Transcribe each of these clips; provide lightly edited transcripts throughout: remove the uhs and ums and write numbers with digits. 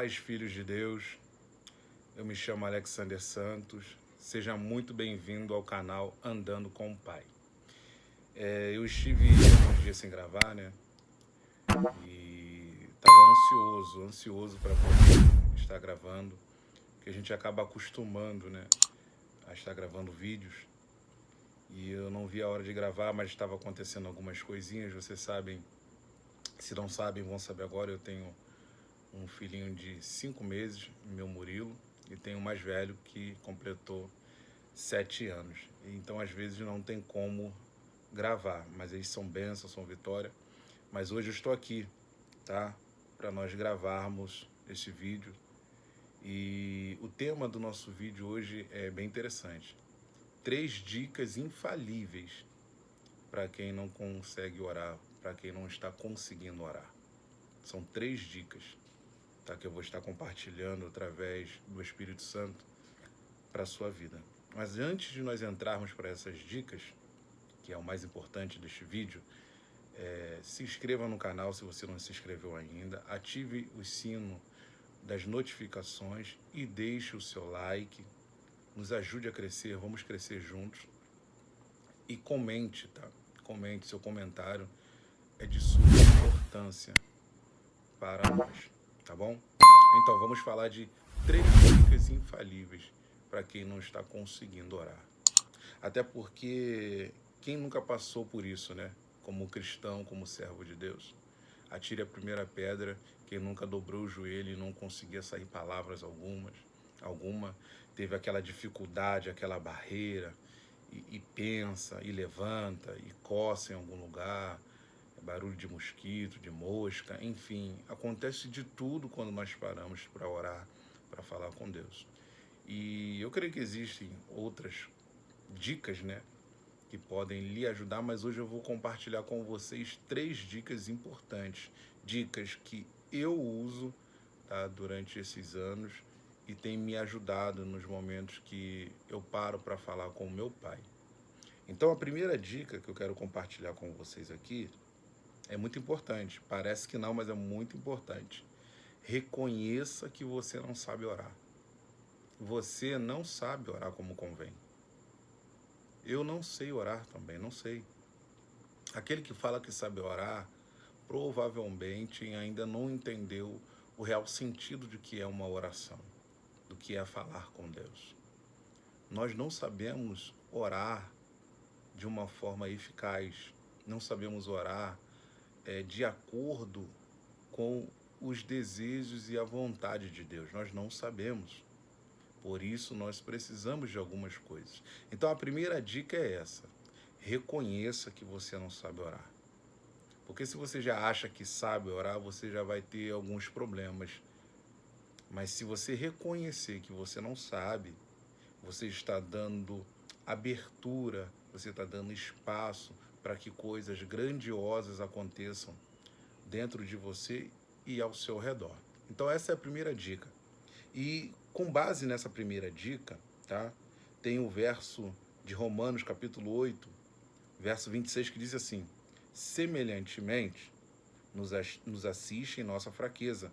paz, filhos de Deus. Eu me chamo Alexander Santos. Seja muito bem-vindo ao canal Andando com o Pai. Eu estive alguns dias sem gravar, né? E estava ansioso para poder estar gravando, porque a gente acaba acostumando, né, a estar gravando vídeos. E eu não vi a hora de gravar, mas estava acontecendo algumas coisinhas. Vocês sabem, se não sabem, vão saber agora. Eu tenho um filhinho de 5 meses, meu Murilo, e tenho um mais velho que completou 7 anos. Então, às vezes, não tem como gravar, mas eles são bênção, são vitória. Mas hoje eu estou aqui, tá? Para nós gravarmos esse vídeo. E o tema do nosso vídeo hoje é bem interessante. 3 dicas infalíveis para quem não consegue orar, para quem não está conseguindo orar. São 3 dicas, tá, que eu vou estar compartilhando através do Espírito Santo para a sua vida. Mas antes de nós entrarmos para essas dicas, que é o mais importante deste vídeo, se inscreva no canal se você não se inscreveu ainda, ative o sino das notificações e deixe o seu like, nos ajude a crescer, vamos crescer juntos. E comente, tá? Comente, seu comentário é de suma importância para nós, tá bom? Então, vamos falar de 3 dicas infalíveis para quem não está conseguindo orar. Até porque quem nunca passou por isso, né? Como cristão, como servo de Deus. Atire a primeira pedra, quem nunca dobrou o joelho e não conseguia sair palavras alguma, teve aquela dificuldade, aquela barreira, e pensa, e levanta, e coça em algum lugar, barulho de mosquito, de mosca, enfim, acontece de tudo quando nós paramos para orar, para falar com Deus. E eu creio que existem outras dicas, né, que podem lhe ajudar, mas hoje eu vou compartilhar com vocês 3 dicas importantes, dicas que eu uso, tá, durante esses anos e tem me ajudado nos momentos que eu paro para falar com o meu pai. Então a primeira dica que eu quero compartilhar com vocês aqui é muito importante. Parece que não, mas é muito importante. Reconheça que você não sabe orar. Você não sabe orar como convém. Eu não sei orar também, não sei. Aquele que fala que sabe orar, provavelmente ainda não entendeu o real sentido de que é uma oração, do que é falar com Deus. Nós não sabemos orar de uma forma eficaz, não sabemos orar de acordo com os desejos e a vontade de Deus. Nós não sabemos. Por isso, nós precisamos de algumas coisas. Então, a primeira dica é essa. Reconheça que você não sabe orar. Porque se você já acha que sabe orar, você já vai ter alguns problemas. Mas se você reconhecer que você não sabe, você está dando abertura, você está dando espaço para que coisas grandiosas aconteçam dentro de você e ao seu redor. Então essa é a primeira dica. E com base nessa primeira dica, tá? Tem o verso de Romanos, capítulo 8, verso 26, que diz assim: semelhantemente, nos assiste em nossa fraqueza,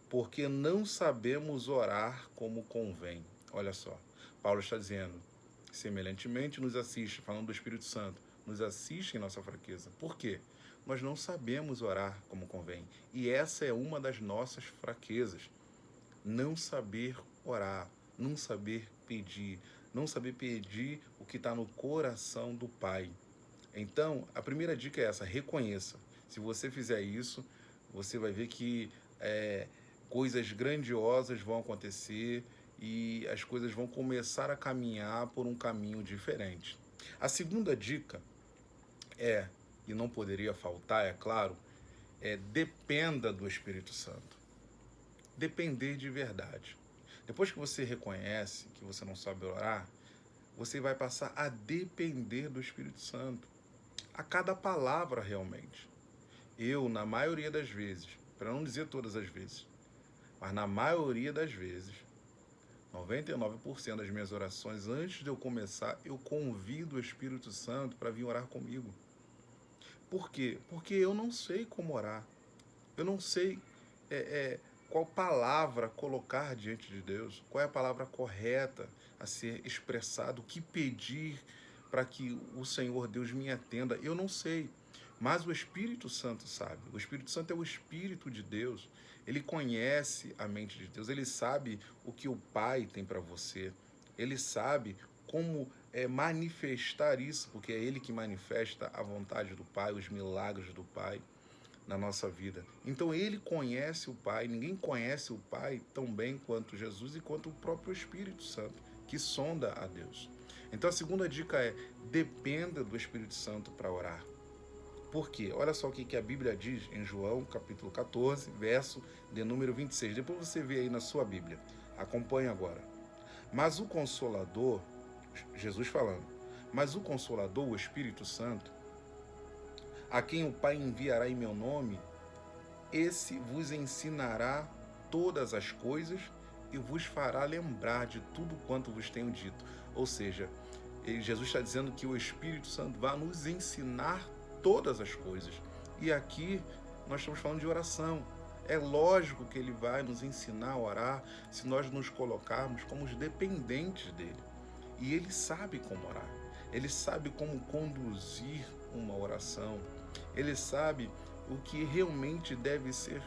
porque não sabemos orar como convém. Olha só, Paulo está dizendo, semelhantemente nos assiste, falando do Espírito Santo, nos assiste em nossa fraqueza. Por quê? Nós não sabemos orar como convém. E essa é uma das nossas fraquezas. Não saber orar, não saber pedir o que está no coração do Pai. Então, a primeira dica é essa, reconheça. Se você fizer isso, você vai ver que coisas grandiosas vão acontecer e as coisas vão começar a caminhar por um caminho diferente. A segunda dica e não poderia faltar, é claro, dependa do Espírito Santo. Depender de verdade. Depois que você reconhece que você não sabe orar, você vai passar a depender do Espírito Santo. A cada palavra realmente. Eu, na maioria das vezes, para não dizer todas as vezes, mas na maioria das vezes, 99% das minhas orações, antes de eu começar, eu convido o Espírito Santo para vir orar comigo. Por quê? Porque eu não sei como orar. Eu não sei qual palavra colocar diante de Deus, qual é a palavra correta a ser expressada, o que pedir para que o Senhor Deus me atenda. Eu não sei, mas o Espírito Santo sabe. O Espírito Santo é o Espírito de Deus. Ele conhece a mente de Deus, ele sabe o que o Pai tem para você, ele sabe como manifestar isso, porque é ele que manifesta a vontade do Pai, os milagres do Pai na nossa vida. Então ele conhece o Pai, ninguém conhece o Pai tão bem quanto Jesus e quanto o próprio Espírito Santo, que sonda a Deus. Então a segunda dica é: dependa do Espírito Santo para orar. Por quê? Olha só o que a Bíblia diz em João, capítulo 14, verso de número 26. Depois você vê aí na sua Bíblia. Acompanhe agora. Mas o Consolador, Jesus falando, mas o Consolador, o Espírito Santo, a quem o Pai enviará em meu nome, esse vos ensinará todas as coisas e vos fará lembrar de tudo quanto vos tenho dito. Ou seja, Jesus está dizendo que o Espírito Santo vai nos ensinar todas as coisas. E aqui nós estamos falando de oração. É lógico que ele vai nos ensinar a orar se nós nos colocarmos como os dependentes dele. E ele sabe como orar. Ele sabe como conduzir uma oração. Ele sabe o que realmente deve ser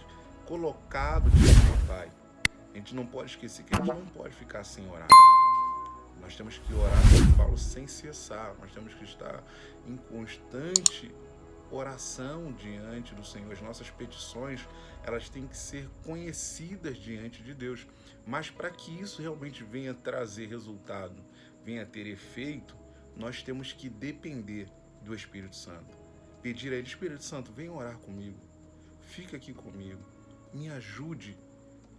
colocado diante do Pai. A gente não pode esquecer que a gente não pode ficar sem orar. Nós temos que orar, como eu falo, sem cessar. Nós temos que estar em constante oração diante do Senhor. As nossas petições, elas têm que ser conhecidas diante de Deus. Mas para que isso realmente venha trazer resultado, venha ter efeito, nós temos que depender do Espírito Santo. Pedir a Ele: Espírito Santo, vem orar comigo. Fica aqui comigo. Me ajude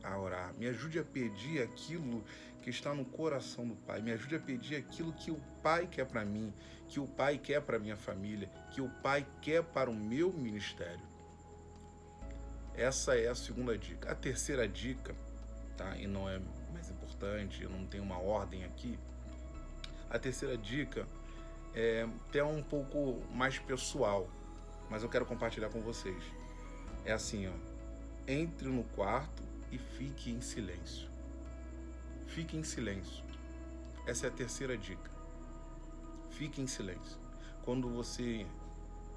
a orar. Me ajude a pedir aquilo que está no coração do Pai. Me ajude a pedir aquilo que o Pai quer para mim, que o Pai quer para minha família, que o Pai quer para o meu ministério. Essa é a segunda dica. A terceira dica, tá? E não é mais importante, eu não tenho uma ordem aqui. A terceira dica é até um pouco mais pessoal, mas eu quero compartilhar com vocês. É assim, ó: entre no quarto e fique em silêncio. Fique em silêncio. Essa é a terceira dica. Fique em silêncio. Quando você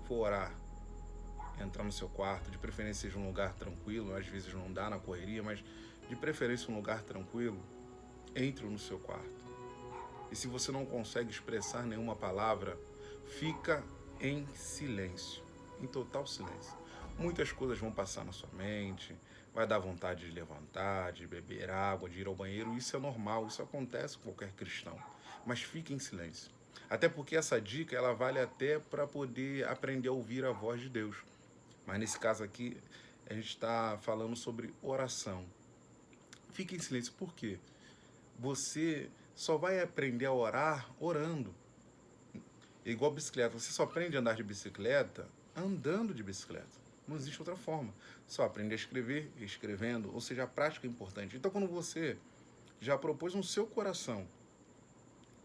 for orar, entrar no seu quarto, de preferência seja um lugar tranquilo, às vezes não dá na correria, mas de preferência um lugar tranquilo, entre no seu quarto. E se você não consegue expressar nenhuma palavra, fica em silêncio, em total silêncio. Muitas coisas vão passar na sua mente, vai dar vontade de levantar, de beber água, de ir ao banheiro. Isso é normal, isso acontece com qualquer cristão. Mas fique em silêncio. Até porque essa dica, ela vale até para poder aprender a ouvir a voz de Deus. Mas nesse caso aqui, a gente está falando sobre oração. Fique em silêncio, por quê? Você só vai aprender a orar orando. Igual bicicleta, você só aprende a andar de bicicleta andando de bicicleta. Não existe outra forma. Só aprende a escrever, escrevendo, ou seja, a prática é importante. Então, quando você já propôs no seu coração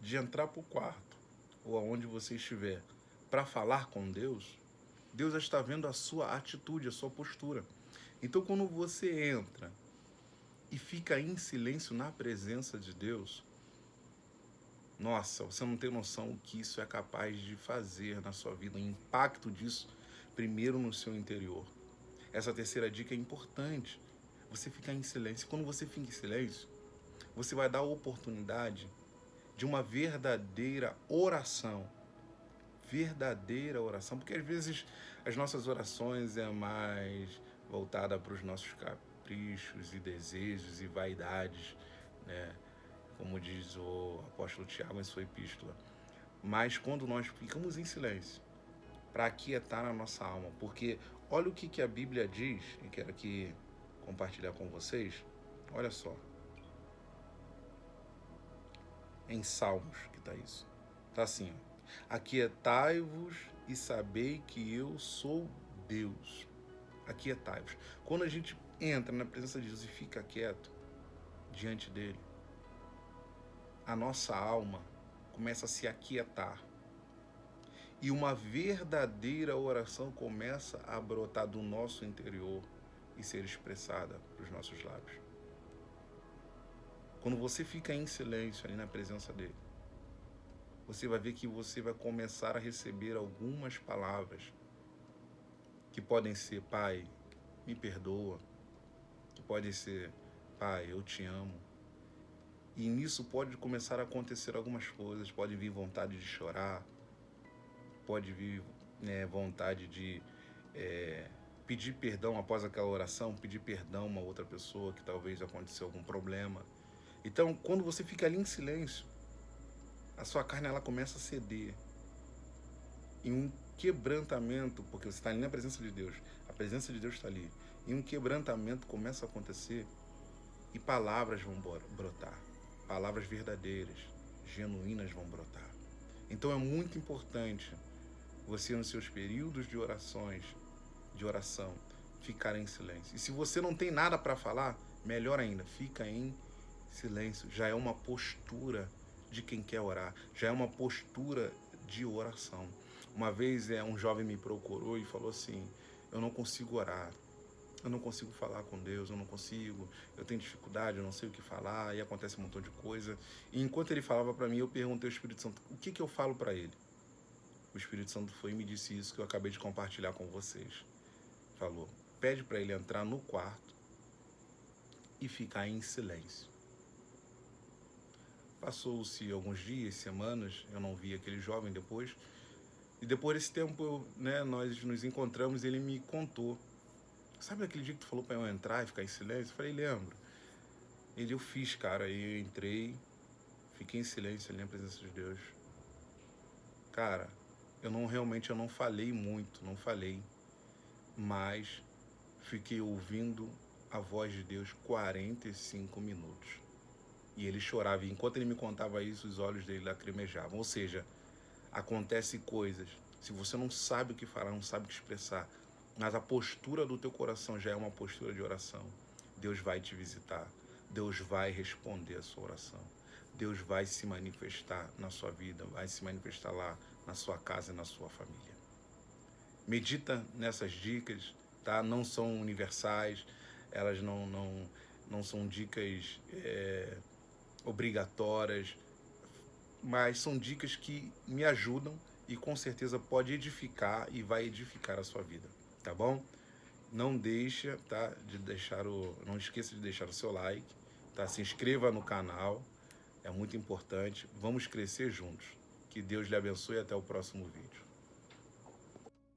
de entrar para o quarto, ou aonde você estiver, para falar com Deus, Deus já está vendo a sua atitude, a sua postura. Então, quando você entra e fica em silêncio na presença de Deus, nossa, você não tem noção o que isso é capaz de fazer na sua vida, o impacto disso, primeiro no seu interior. Essa terceira dica é importante, você ficar em silêncio. Quando você fica em silêncio, você vai dar a oportunidade de uma verdadeira oração. Verdadeira oração, porque às vezes as nossas orações é mais voltada para os nossos caprichos e desejos e vaidades, né? Como diz o apóstolo Tiago em sua epístola. Mas quando nós ficamos em silêncio, para aquietar a nossa alma, porque olha o que a Bíblia diz, e quero aqui compartilhar com vocês, olha só. Em Salmos que está isso. Está assim, ó: aquietai-vos e sabei que eu sou Deus. Aquietai-vos. Quando a gente entra na presença de Deus e fica quieto diante dele, a nossa alma começa a se aquietar. E uma verdadeira oração começa a brotar do nosso interior. e ser expressada para os nossos lábios. Quando você fica em silêncio ali na presença dele, você vai ver que você vai começar a receber algumas palavras que podem ser: Pai, me perdoa, que podem ser: Pai, eu te amo. E nisso pode começar a acontecer algumas coisas, pode vir vontade de chorar, pode vir vontade de pedir perdão após aquela oração, pedir perdão a uma outra pessoa que talvez aconteceu algum problema. Então, quando você fica ali em silêncio, a sua carne ela começa a ceder em um quebrantamento, porque você está ali na presença de Deus, a presença de Deus está ali, e um quebrantamento começa a acontecer e palavras vão brotar, palavras verdadeiras, genuínas vão brotar. Então é muito importante você, nos seus períodos de oração, ficar em silêncio. E se você não tem nada para falar, melhor ainda, fica em silêncio. Já é uma postura de quem quer orar, já é uma postura de oração. Uma vez um jovem me procurou e falou assim: eu não consigo orar, eu não consigo falar com Deus, eu tenho dificuldade, eu não sei o que falar, e acontece um montão de coisa. E enquanto ele falava para mim, eu perguntei ao Espírito Santo, o que eu falo para ele? O Espírito Santo foi e me disse isso que eu acabei de compartilhar com vocês. Falou: pede para ele entrar no quarto e ficar em silêncio. Passou-se alguns dias, semanas, eu não vi aquele jovem depois. E depois desse tempo, nós nos encontramos e ele me contou: sabe aquele dia que tu falou para eu entrar e ficar em silêncio? Eu falei: lembro. Eu fiz, cara, e eu entrei, fiquei em silêncio ali na presença de Deus. Cara, eu não falei muito, mas fiquei ouvindo a voz de Deus 45 minutos. E ele chorava, e enquanto ele me contava isso, os olhos dele lacrimejavam. Ou seja, acontecem coisas, se você não sabe o que falar, não sabe o que expressar, mas a postura do teu coração já é uma postura de oração, Deus vai te visitar, Deus vai responder a sua oração, Deus vai se manifestar na sua vida, vai se manifestar lá na sua casa e na sua família. Medita nessas dicas, tá? Não são universais, elas não são dicas obrigatórias, mas são dicas que me ajudam e com certeza pode edificar e vai edificar a sua vida, tá bom? Não deixa, tá? Não esqueça de deixar o seu like, tá? Se inscreva no canal, é muito importante. Vamos crescer juntos. Que Deus lhe abençoe e até o próximo vídeo.